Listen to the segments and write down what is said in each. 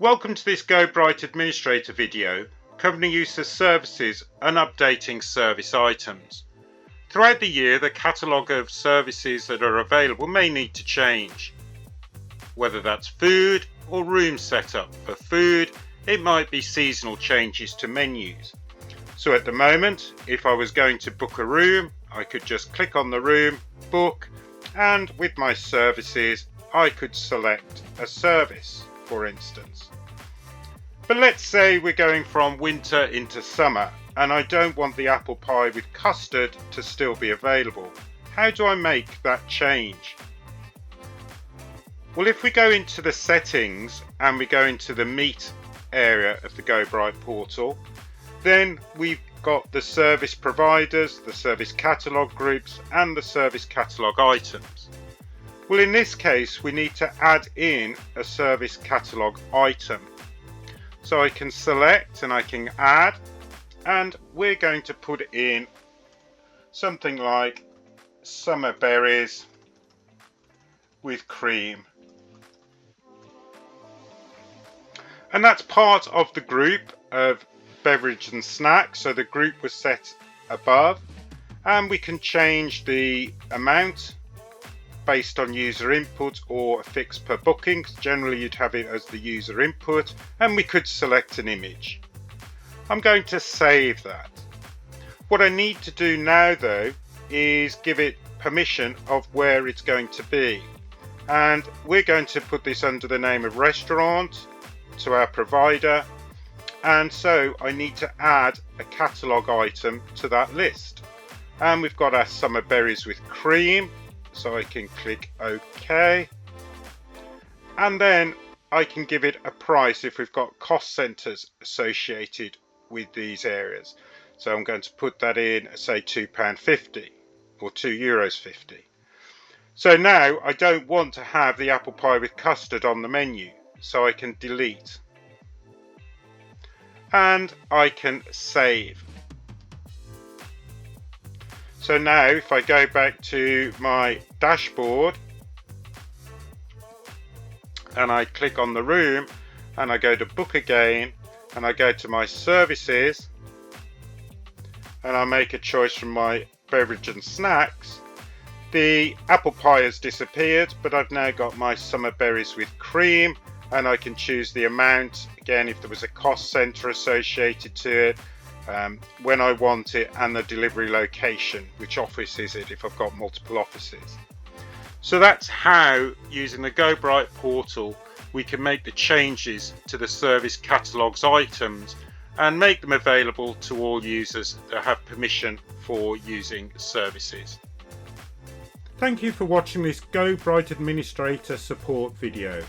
Welcome to this GoBright Administrator video covering use of services and updating service items. Throughout the year, the catalogue of services that are available may need to change. Whether that's food or room setup. For food, it might be seasonal changes to menus. So at the moment, if I was going to book a room, I could just click on the room, book, and with my services, I could select a service, for instance. But let's say we're going from winter into summer and I don't want the apple pie with custard to still be available. How do I make that change? Well, if we go into the settings and we go into the meat area of the GoBright portal, then we've got the service providers, the service catalogue groups and the service catalogue items. Well, in this case, we need to add in a service catalogue item. So I can select and I can add, and we're going to put in something like summer berries with cream. And that's part of the group of beverage and snacks. So the group was set above, and we can change the amount based on user input or a fix per booking. Generally you'd have it as the user input, and we could select an image. I'm going to save that. What I need to do now though is give it permission of where it's going to be, and we're going to put this under the name of restaurant to our provider, and so I need to add a catalogue item to that list. And we've got our summer berries with cream, so I can click OK, and then I can give it a price if we've got cost centres associated with these areas. So I'm going to put that in, say £2.50 or €2.50. So now I don't want to have the apple pie with custard on the menu, so I can delete and I can save. So now if I go back to my dashboard and I click on the room and I go to book again and I go to my services and I make a choice from my beverage and snacks, the apple pie has disappeared, but I've now got my summer berries with cream, and I can choose the amount, again if there was a cost centre associated to it, when I want it, and the delivery location, which office is it if I've got multiple offices. So that's how, using the GoBright portal, we can make the changes to the service catalogues items and make them available to all users that have permission for using services. Thank you for watching this GoBright Administrator support video.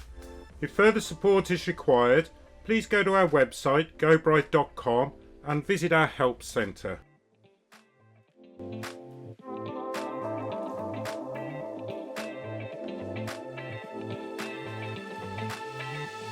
If further support is required, please go to our website gobright.com and visit our help centre.